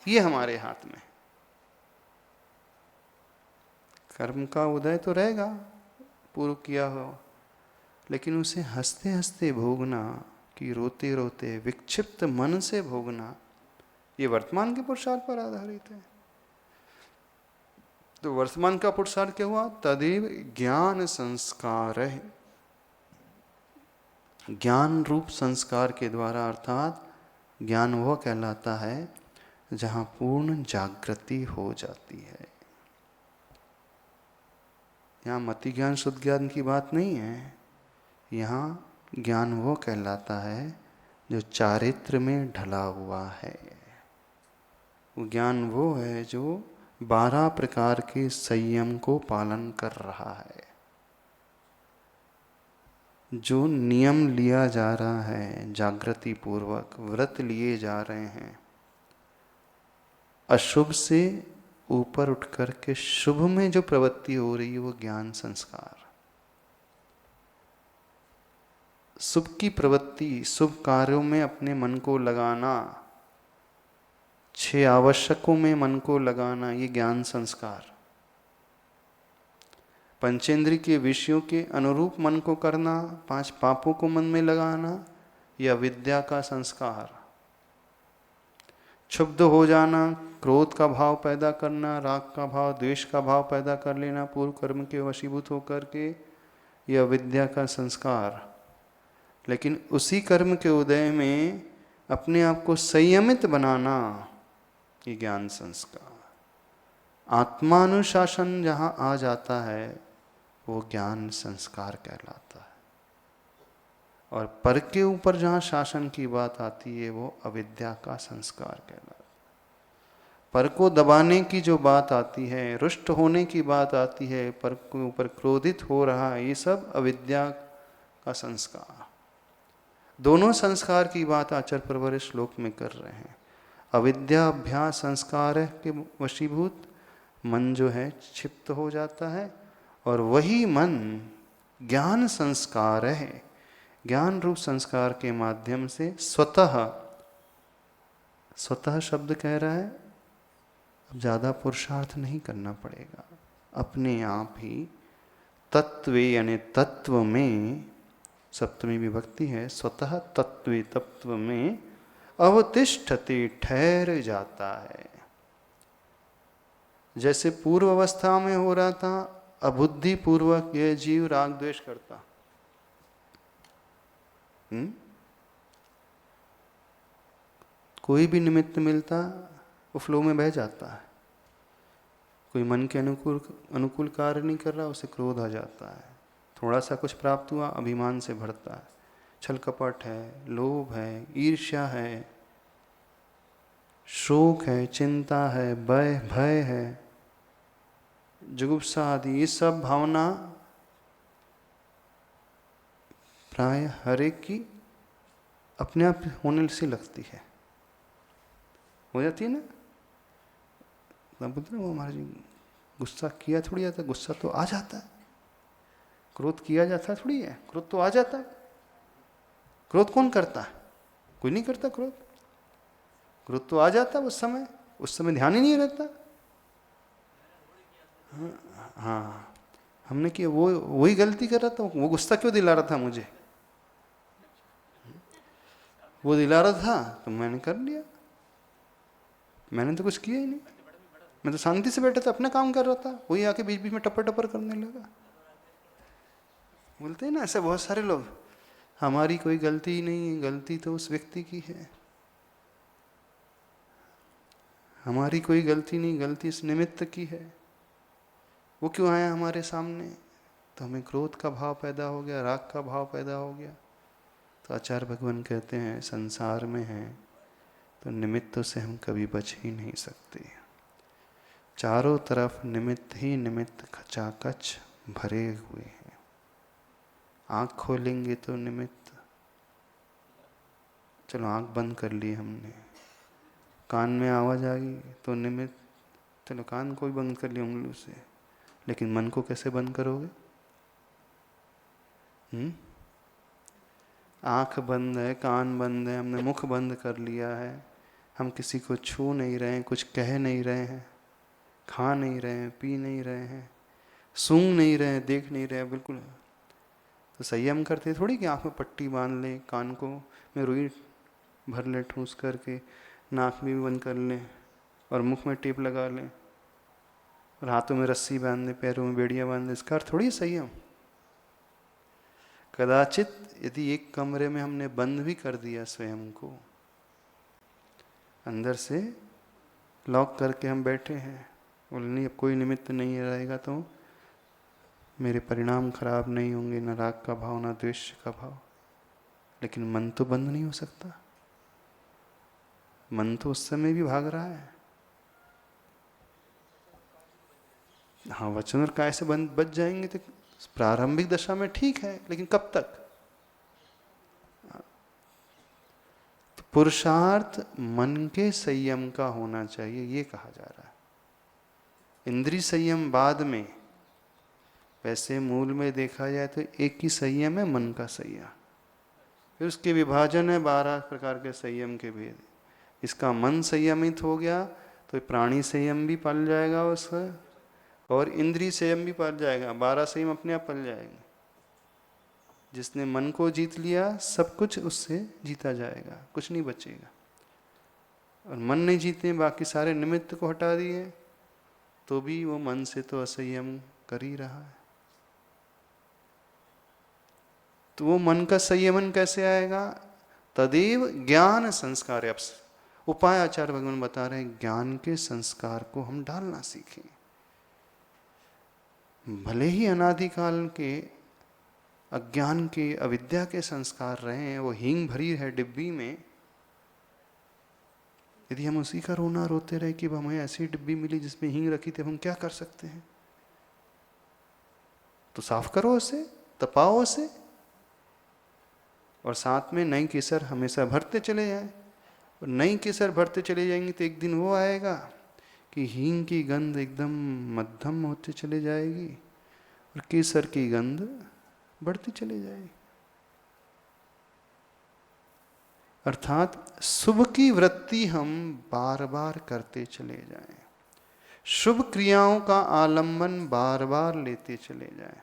ये हमारे हाथ में। कर्म का उदय तो रहेगा पूर्व किया हो, लेकिन उसे हंसते हंसते भोगना कि रोते रोते विक्षिप्त मन से भोगना, ये वर्तमान के पुरुषार्थ पर आधारित है। तो वर्तमान का पुरुषार्थ क्या हुआ? तदेव ज्ञान संस्कार है। ज्ञान रूप संस्कार के द्वारा, अर्थात ज्ञान वह कहलाता है जहाँ पूर्ण जागृति हो जाती है। यहाँ मति ज्ञान शुद्ध ज्ञान की बात नहीं है। यहाँ ज्ञान वो कहलाता है जो चारित्र में ढला हुआ है। वो ज्ञान वो है जो 12 प्रकार के संयम को पालन कर रहा है। जो नियम लिया जा रहा है, जागृति पूर्वक व्रत लिए जा रहे हैं, अशुभ से ऊपर उठ कर के शुभ में जो प्रवृत्ति हो रही है वो ज्ञान संस्कार। शुभ की प्रवृत्ति, शुभ कार्यों में अपने मन को लगाना, 6 आवश्यकों में मन को लगाना, ये ज्ञान संस्कार। पंचेंद्रिय के विषयों के अनुरूप मन को करना, 5 पापों को मन में लगाना, या विद्या का संस्कार, क्षुब्ध हो जाना, क्रोध का भाव पैदा करना, राग का भाव, द्वेष का भाव पैदा कर लेना पूर्व कर्म के वशीभूत होकर के, या विद्या का संस्कार। लेकिन उसी कर्म के उदय में अपने आप को संयमित बनाना, ये ज्ञान संस्कार। आत्मानुशासन जहाँ आ जाता है वो ज्ञान संस्कार कहलाता है। और पर के ऊपर जहाँ शासन की बात आती है वो अविद्या का संस्कार कहलाता है। पर को दबाने की जो बात आती है, रुष्ट होने की बात आती है, पर के ऊपर क्रोधित हो रहा है, ये सब अविद्या का संस्कार। दोनों संस्कार की बात आचार्य प्रवर श्लोक में कर रहे हैं। अविद्या अभ्यास संस्कार के वशीभूत मन जो है क्षिप्त हो जाता है, और वही मन ज्ञान संस्कार है। ज्ञान रूप संस्कार के माध्यम से स्वतः, स्वतः शब्द कह रहा है अब ज़्यादा पुरुषार्थ नहीं करना पड़ेगा, अपने आप ही तत्वे यानी तत्व में, सप्तमी विभक्ति है, स्वतः तत्वे तत्व में अवतिष्ठते ठहर जाता है। जैसे पूर्व अवस्था में हो रहा था, अबुद्धि पूर्वक यह जीव राग द्वेष करता, कोई भी निमित्त मिलता वो फ्लो में बह जाता है। कोई मन के अनुकूल कार्य नहीं कर रहा, उसे क्रोध आ जाता है। थोड़ा सा कुछ प्राप्त हुआ अभिमान से भरता है, छल कपट है, लोभ है, ईर्ष्या है, शोक है, चिंता है, भय है, जुगुप्सा आदि, ये सब भावना प्राय हर एक की अपने आप होने से लगती है, हो जाती है ना। बोलते ना वो हमारा जी गुस्सा किया थोड़ी जाता, गुस्सा तो आ जाता है। क्रोध किया जाता थोड़ी है, क्रोध तो आ जाता है। क्रोध कौन करता है? कोई नहीं करता क्रोध। क्रोध तो आ जाता है उस समय ध्यान ही नहीं रहता। हाँ, हमने किया, वो वही गलती कर रहा था, वो गुस्सा क्यों दिला रहा था मुझे, वो दिला रहा था तो मैंने कर लिया। मैंने तो कुछ किया ही नहीं, मैं तो शांति से बैठा था, अपना काम कर रहा था, वही आके बीच बीच में टपर टपर करने लगा। बोलते हैं ना ऐसे बहुत सारे लोग, हमारी कोई गलती ही नहीं है, गलती तो उस व्यक्ति की है। हमारी कोई गलती नहीं, गलती इस निमित्त की है। वो क्यों आया हमारे सामने, तो हमें क्रोध का भाव पैदा हो गया, राग का भाव पैदा हो गया। तो आचार्य भगवान कहते हैं संसार में है तो निमित्तों से हम कभी बच ही नहीं सकते। चारों तरफ निमित्त ही निमित्त खचाखच भरे हुए हैं। आँख खोलेंगे तो निमित्त, चलो आँख बंद कर ली हमने। कान में आवाज़ आ गई तो निमित्त, चलो कान को भी बंद कर लिया उंगलियों से। लेकिन मन को कैसे बंद करोगे? आँख बंद है, कान बंद है, हमने मुख बंद कर लिया है, हम किसी को छू नहीं रहे हैं, कुछ कह नहीं रहे हैं, खा नहीं रहे हैं, पी नहीं रहे हैं, सूंघ नहीं रहे हैं, देख नहीं रहे हैं, बिल्कुल। तो संयम करते थोड़ी कि आँख में पट्टी बांध लें, कान को में रुई भर लें ठूस करके, नाक में भी बंद कर लें और मुख में टेप लगा लें और हाथों में रस्सी बांध दें, पैरों में बेड़ियाँ बांध दें। इसका अर्थ थोड़ी संयम। कदाचित यदि एक कमरे में हमने बंद भी कर दिया स्वयं को, अंदर से लॉक करके हम बैठे हैं, बोले नहीं अब कोई निमित्त नहीं रहेगा तो मेरे परिणाम खराब नहीं होंगे, न राग का भाव न द्वेष का भाव। लेकिन मन तो बंद नहीं हो सकता, मन तो उस समय भी भाग रहा है। हाँ, वचन और काय से बंद बच जाएंगे तो प्रारंभिक दशा में ठीक है, लेकिन कब तक? तो पुरुषार्थ मन के संयम का होना चाहिए, ये कहा जा रहा है। इंद्रिय संयम बाद में। वैसे मूल में देखा जाए तो एक ही संयम है, मन का संयम। फिर उसके विभाजन है 12 प्रकार के संयम के भेद। इसका मन संयमित हो गया तो प्राणी संयम भी पाल जाएगा उसका, और इंद्रिय संयम भी पल जाएगा, 12 संयम अपने आप पल जाएंगे। जिसने मन को जीत लिया सब कुछ उससे जीता जाएगा, कुछ नहीं बचेगा। और मन नहीं जीते, बाकी सारे निमित्त को हटा दिए, तो भी वो मन से तो असंयम कर ही रहा है। तो वो मन का संयमन कैसे आएगा? तदेव ज्ञान संस्कार। अब उपाय आचार्य भगवान बता रहे हैं, ज्ञान के संस्कार को हम डालना सीखें। भले ही अनादिकाल के अज्ञान के, अविद्या के संस्कार रहे हैं, वो हींग भरी है डिब्बी में, यदि हम उसी का रोना रोते रहे कि हमें ऐसी डिब्बी मिली जिसमें हींग रखी थी, हम क्या कर सकते हैं? तो साफ करो उसे, तपाओ उसे, और साथ में नई केसर हमेशा भरते चले जाएं। और नई केसर भरते चले जाएंगे तो एक दिन वो आएगा कि हींग की गंध एकदम मध्यम होते चले जाएगी और केसर की गंध बढ़ती चली जाएगी। अर्थात शुभ की वृत्ति हम बार बार करते चले जाएं, शुभ क्रियाओं का आलंबन बार बार लेते चले जाएं।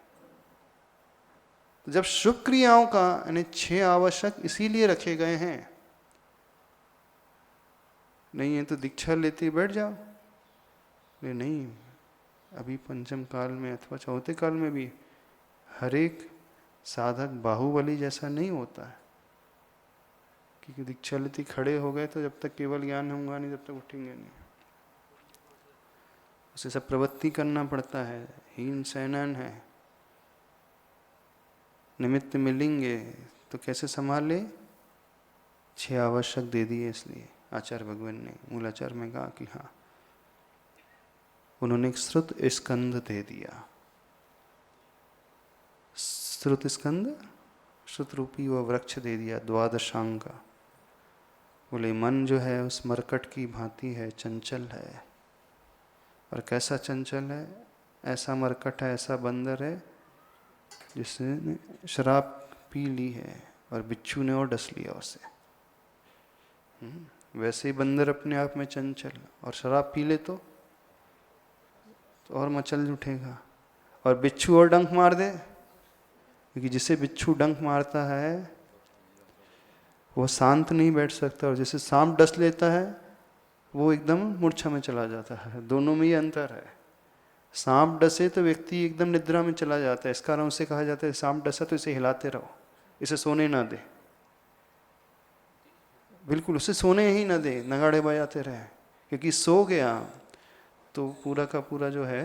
जब शुभ क्रियाओं का यानी 6 आवश्यक इसीलिए रखे गए हैं, नहीं है तो दीक्षा लेते बैठ जाओ, नहीं, अभी पंचम काल में अथवा चौथे काल में भी हर एक साधक बाहुबली जैसा नहीं होता है, क्योंकि दीक्षा लेते खड़े हो गए तो जब तक केवल ज्ञान होगा नहीं, जब तक उठेंगे नहीं। उसे सब प्रवृत्ति करना पड़ता है, हीन सैनन है, निमित्त मिलेंगे तो कैसे संभाले? 6 आवश्यक दे दिए। इसलिए आचार्य भगवान ने मूलाचार में कहा कि हाँ, उन्होंने एक श्रुत स्कंद दे दिया। श्रुत स्कंद, श्रुत रूपी वह वृक्ष दे दिया, द्वादशांग का। बोले मन जो है उस मरकट की भांति है, चंचल है। और कैसा चंचल है? ऐसा मरकट है, ऐसा बंदर है जिसने शराब पी ली है और बिच्छू ने और डस लिया उसे। वैसे ही बंदर अपने आप में चंचल, और शराब पी ले तो और मचल उठेगा। और बिच्छू और डंक मार दे, क्योंकि जिसे बिच्छू डंक मारता है वो शांत नहीं बैठ सकता, और जिसे सांप डस लेता है वो एकदम मूर्छा में चला जाता है। दोनों में ये अंतर है। सांप डसे तो व्यक्ति एकदम निद्रा में चला जाता है, इस कारण उसे कहा जाता है सांप डसा तो इसे हिलाते रहो, इसे सोने ना दे, बिल्कुल उसे सोने ही ना दे, नगाड़े बजाते रहे, क्योंकि सो गया तो पूरा का पूरा जो है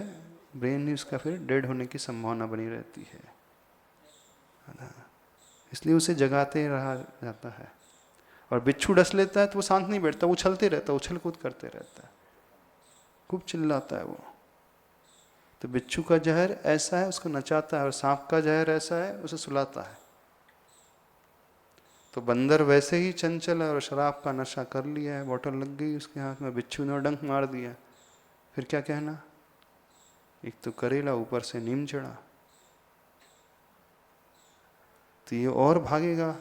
ब्रेन ही उसका फिर डेड होने की संभावना बनी रहती है। इसलिए उसे जगाते रहा जाता है। और बिच्छू डस लेता है तो वो शांत नहीं बैठता, उछलते रहता, उछल कूद करते रहता है, खूब चिल्लाता है वो। तो बिच्छू का जहर ऐसा है, उसको नचाता है, और सांप का जहर ऐसा है, उसे सुलाता है। तो बंदर वैसे ही चंचल है, और शराब का नशा कर लिया है, बोतल लग गई उसके हाथ में, बिच्छू ने डंक मार दिया, फिर क्या कहना? एक तो करेला, ऊपर से नीम चढ़ा, तो ये और भागेगा।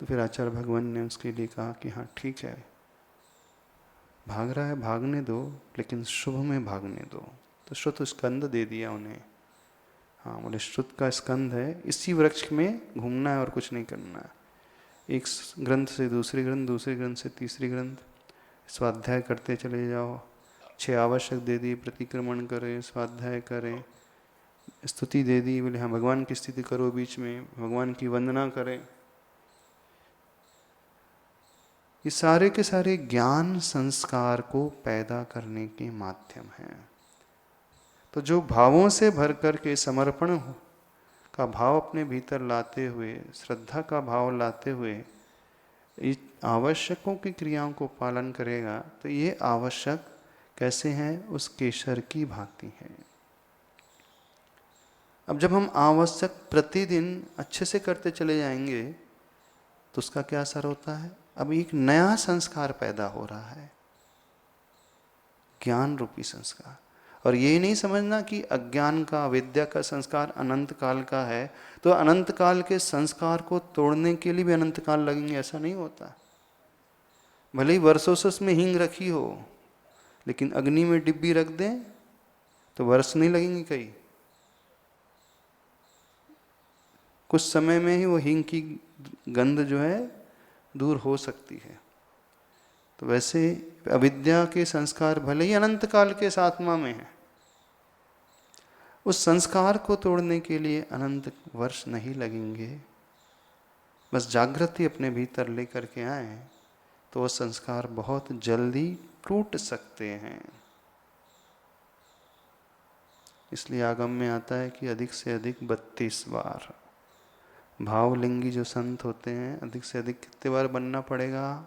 तो फिर आचार्य भगवान ने उसके लिए कहा कि हाँ ठीक है, भाग रहा है भागने दो, लेकिन शुभ में भागने दो। तो श्रुत स्कंद दे दिया उन्हें। हाँ, बोले श्रुत का स्कंद है, इसी वृक्ष में घूमना है और कुछ नहीं करना है। एक ग्रंथ से दूसरे ग्रंथ, दूसरे ग्रंथ से तीसरी ग्रंथ, स्वाध्याय करते चले जाओ। 6 आवश्यक दे दिए, प्रतिक्रमण करें, स्वाध्याय करें, स्तुति दे दी, बोले हाँ भगवान की स्तुति करो, बीच में भगवान की वंदना करें। ये सारे के सारे ज्ञान संस्कार को पैदा करने के माध्यम हैं। तो जो भावों से भर कर के समर्पण का भाव अपने भीतर लाते हुए, श्रद्धा का भाव लाते हुए इस आवश्यकों की क्रियाओं को पालन करेगा, तो ये आवश्यक कैसे हैं? उस केसर की भांति हैं। अब जब हम आवश्यक प्रतिदिन अच्छे से करते चले जाएंगे तो उसका क्या असर होता है? अब एक नया संस्कार पैदा हो रहा है, ज्ञान रूपी संस्कार। और ये नहीं समझना कि अज्ञान का, अविद्या का संस्कार अनंत काल का है, तो अनंत काल के संस्कार को तोड़ने के लिए भी अनंत काल लगेंगे, ऐसा नहीं होता। भले ही वर्षों से उसमें हींग रखी हो, लेकिन अग्नि में डिब्बी रख दें तो वर्ष नहीं लगेंगे कई, कुछ समय में ही वो हींग की गंध जो है दूर हो सकती है। तो वैसे अविद्या के संस्कार भले ही अनंत काल के इस आत्मा में है, उस संस्कार को तोड़ने के लिए अनंत वर्ष नहीं लगेंगे। बस जागृति अपने भीतर लेकर के आए तो वो संस्कार बहुत जल्दी टूट सकते हैं। इसलिए आगम में आता है कि अधिक से अधिक 32 बार भावलिंगी जो संत होते हैं, अधिक से अधिक कितने बार बनना पड़ेगा?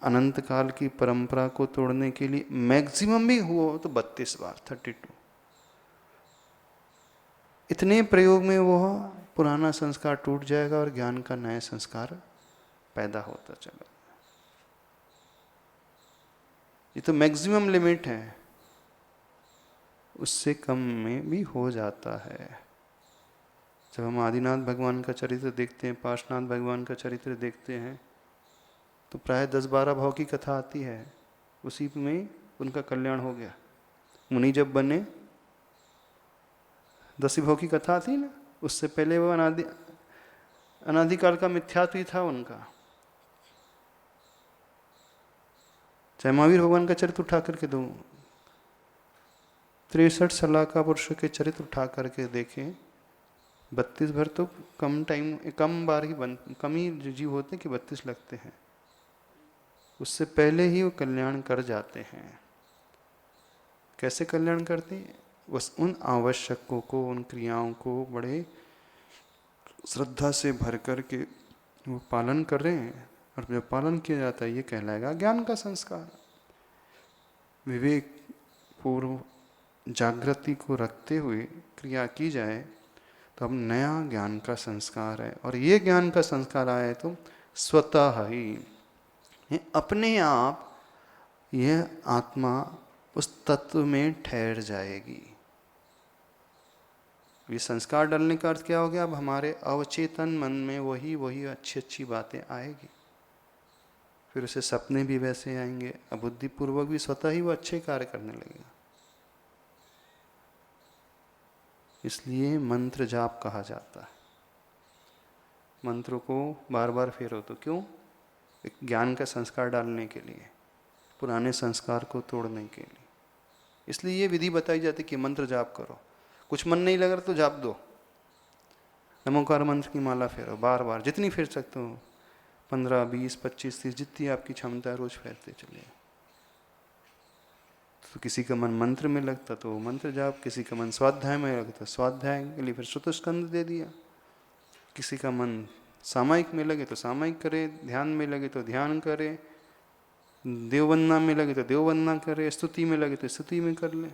अनंत काल की परंपरा को तोड़ने के लिए मैक्सिमम भी हुआ तो 32 बार, 32। इतने प्रयोग में वो पुराना संस्कार टूट जाएगा और ज्ञान का नया संस्कार पैदा होता चला। ये तो मैक्सिमम लिमिट है, उससे कम में भी हो जाता है। जब हम आदिनाथ भगवान का चरित्र देखते हैं, पार्श्वनाथ भगवान का चरित्र देखते हैं, तो प्राय 10-12 भाव की कथा आती है, उसी में उनका कल्याण हो गया। मुनि जब बने 10 भाव की कथा थी ना, उससे पहले वो अनादिकाल का मिथ्यात्व ही था उनका। चाहे महावीर भगवान का चरित्र उठा करके दो, 63 साल का पुरुष के चरित्र उठा करके देखें, 32 भर तो कम टाइम, कम बार ही कम ही जीव होते कि 32 लगते हैं। उससे पहले ही वो कल्याण कर जाते हैं। कैसे कल्याण करते हैं? बस उन आवश्यकों को, उन क्रियाओं को बड़े श्रद्धा से भर कर के वो पालन कर रहे हैं, और जब पालन किया जाता है ये कहलाएगा ज्ञान का संस्कार। विवेक पूर्व जागृति को रखते हुए क्रिया की जाए तो अब नया ज्ञान का संस्कार है, और ये ज्ञान का संस्कार आए तो स्वतः ही अपने आप यह आत्मा उस तत्व में ठहर जाएगी। ये संस्कार डालने का अर्थ क्या हो गया? अब हमारे अवचेतन मन में वही अच्छी अच्छी बातें आएगी, फिर उसे सपने भी वैसे आएंगे, अबुद्धिपूर्वक भी स्वतः ही वो अच्छे कार्य करने लगेगा। इसलिए मंत्र जाप कहा जाता है। मंत्रों को बार बार फेरो तो क्यों? एक ज्ञान का संस्कार डालने के लिए, पुराने संस्कार को तोड़ने के लिए। इसलिए ये विधि बताई जाती कि मंत्र जाप करो, कुछ मन नहीं लग रहा तो जाप दो, नमोकार मंत्र की माला फेरो बार बार, जितनी फेर सकते हो, 15, 20, 25, 30, जितनी आपकी क्षमता है रोज फेरते चलिए। तो किसी का मन मंत्र में लगता तो मंत्र जाप, किसी का मन स्वाध्याय में लगता स्वाध्याय के लिए फिर श्रुतस्कंद दे दिया, किसी का मन सामायिक में लगे तो सामायिक करे, ध्यान में लगे तो ध्यान करे, देववंदना में लगे तो देववंदना करे, स्तुति में लगे तो स्तुति में कर ले।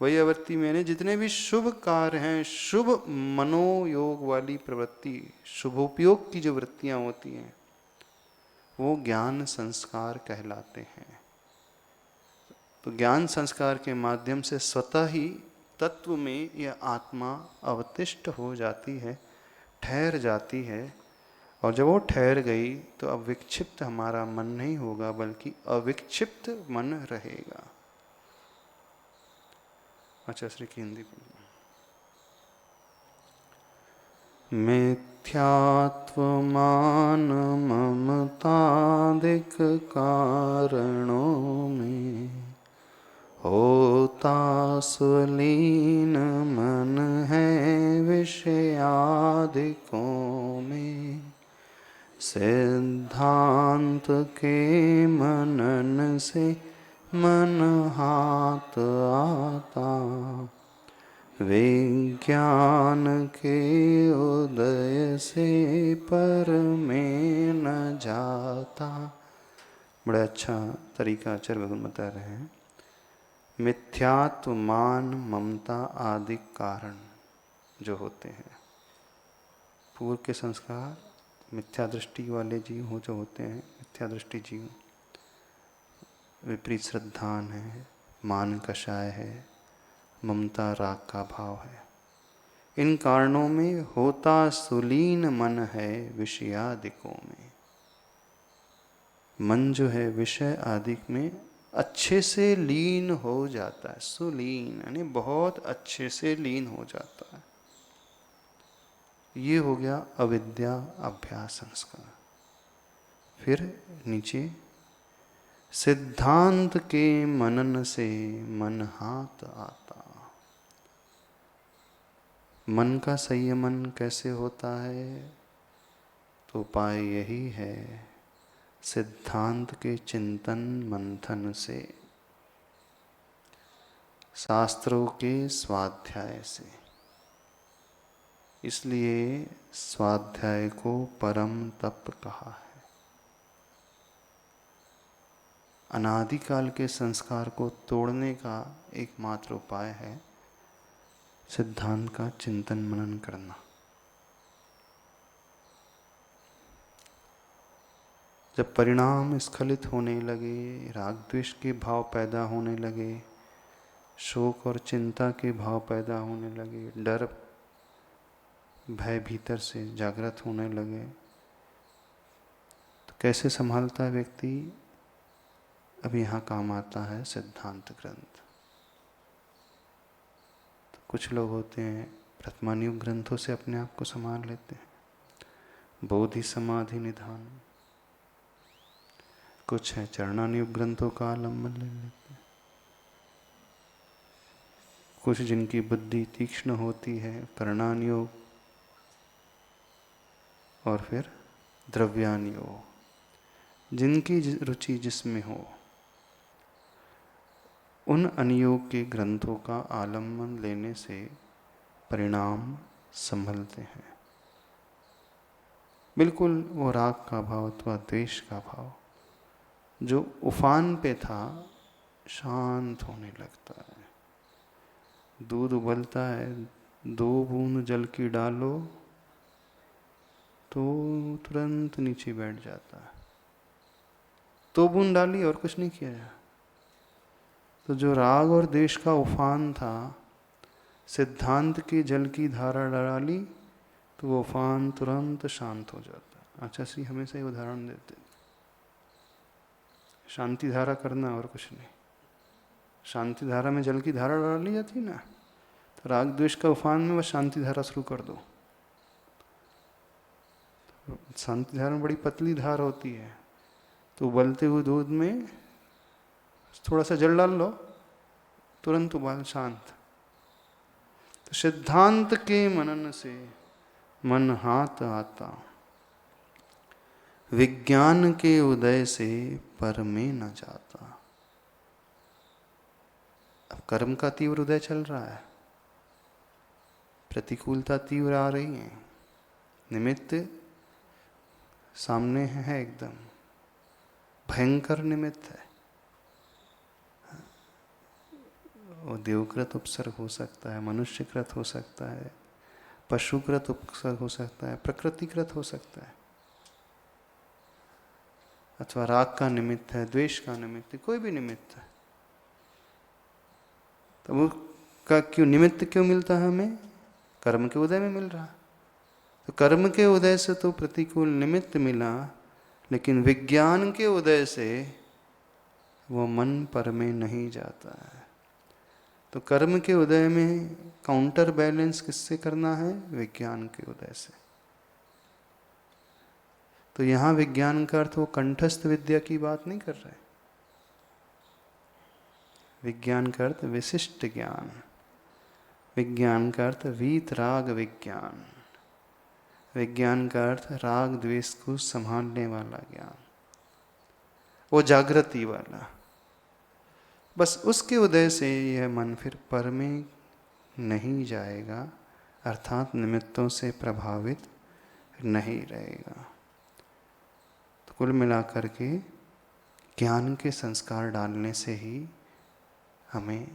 वैयावर्ती में जितने भी शुभ कार्य हैं, शुभ मनोयोग वाली प्रवृत्ति, शुभोपयोग की जो वृत्तियां होती हैं, वो ज्ञान संस्कार कहलाते हैं। तो ज्ञान संस्कार के माध्यम से स्वतः ही तत्व में यह आत्मा अवतिष्ठ हो जाती है, ठहर जाती है। और जब वो ठहर गई तो अब विक्षिप्त हमारा मन नहीं होगा, बल्कि अविक्षिप्त मन रहेगा। अच्छा, श्री की हिंदी मिथ्यात्वमान ममतादिक कारणों में होता सुलीन मन है विषयादिकों में, सिद्धांत के मनन से मन हाथ आता, विज्ञान के उदय से पर में न जाता। बड़ा अच्छा तरीका आचार्य भगवान बता रहे हैं। मिथ्यात्व, मान, ममता आदि कारण जो होते हैं, पूर्व के संस्कार, मिथ्या दृष्टि वाले जीव हो जो होते हैं, मिथ्या दृष्टि जीव, विपरीत श्रद्धान है, मान कषाय है, ममता राग का भाव है, इन कारणों में होता सुलीन मन है विषयादिकों में। मन जो है विषय आदि में अच्छे से लीन हो जाता है, सुलीन यानी बहुत अच्छे से लीन हो जाता है। ये हो गया अविद्या अभ्यास संस्कार। फिर नीचे, सिद्धांत के मनन से मन हाथ आता। मन का संयमन कैसे होता है? तो उपाय यही है, सिद्धांत के चिंतन मंथन से, शास्त्रों के स्वाध्याय से। इसलिए स्वाध्याय को परम तप कहा है। अनादिकाल के संस्कार को तोड़ने का एकमात्र उपाय है सिद्धांत का चिंतन मनन करना। जब परिणाम स्खलित होने लगे, राग द्वेष के भाव पैदा होने लगे, शोक और चिंता के भाव पैदा होने लगे, डर भय भीतर से जागृत होने लगे, तो कैसे संभालता है व्यक्ति? अब यहाँ काम आता है सिद्धांत ग्रंथ। तो कुछ लोग होते हैं प्रथमानुयोग ग्रंथों से अपने आप को संभाल लेते हैं, बोधि समाधि निधान। कुछ है चरणानुयोग ग्रंथों का आलम्बन ले लेते हैं। कुछ जिनकी बुद्धि तीक्ष्ण होती है, करणानुयोग, और फिर द्रव्यानुयोग, जिनकी रुचि जिसमें हो, उन अनुयोग के ग्रंथों का आलम्बन लेने से परिणाम संभलते हैं। बिल्कुल वो राग का भाव अथवा द्वेष का भाव जो उफान पे था, शांत होने लगता है। दूध उबलता है, 2 बूंद जल की डालो तो तुरंत नीचे बैठ जाता है। 2 बूंद डाली और कुछ नहीं किया जाए। तो जो राग और द्वेष का उफान था, सिद्धांत की जल की धारा डाली तो वो उफान तुरंत शांत हो जाता है। अच्छा, श्री हमेशा ही उदाहरण देते, शांति धारा करना और कुछ नहीं। शांति धारा में जल की धारा डाली जाती ना, तो राग द्वेष का उफान में बस शांति धारा शुरू कर दो। शांति धारा में बड़ी पतली धार होती है, तो उबलते हुए दूध में थोड़ा सा जल डाल लो, तुरंत उबाल शांत। तो सिद्धांत के मनन से मन हाथ आता, विज्ञान के उदय से पर में न जाता। अब कर्म का तीव्र उदय चल रहा है, प्रतिकूलता तीव्र आ रही है, निमित्त सामने है, एकदम भयंकर निमित्त है। वो देवकृत उपसर्ग हो सकता है, मनुष्यकृत हो सकता है, पशुकृत उपसर्ग हो सकता है, प्रकृतिकृत हो सकता है, अथवा राग का निमित्त है, द्वेष का निमित्त है, कोई भी निमित्त है। तो वो का क्यों निमित्त क्यों मिलता है हमें? कर्म के उदय में मिल रहा। तो कर्म के उदय से तो प्रतिकूल निमित्त मिला, लेकिन विज्ञान के उदय से वो मन पर में नहीं जाता है। तो कर्म के उदय में काउंटर बैलेंस किससे करना है? विज्ञान के उदय से। तो यहाँ विज्ञान का अर्थ वो कंठस्थ विद्या की बात नहीं कर रहे। विज्ञान का अर्थ विशिष्ट ज्ञान, विज्ञान का अर्थ वीत राग विज्ञान, विज्ञान का अर्थ राग द्वेष को संभालने वाला ज्ञान, वो जागृति वाला। बस उसके उदय से यह मन फिर पर में नहीं जाएगा, अर्थात निमित्तों से प्रभावित नहीं रहेगा। तो कुल मिलाकर के ज्ञान के संस्कार डालने से ही हमें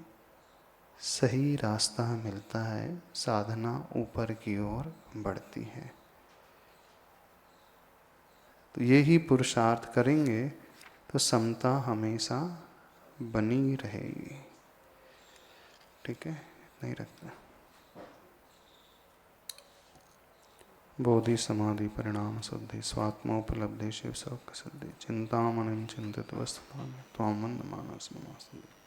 सही रास्ता मिलता है, साधना ऊपर की ओर बढ़ती है। तो यही पुरुषार्थ करेंगे तो समता हमेशा बनी रहेगी। ठीक है, नहीं रखता। बोधि समाधि परिणाम शुद्धि स्वात्मोपलब्धि शिव सौख्य सिद्धि चिंतामणिम चिंतित वस्तुताम त्वाम मंद मानस नमास्ते।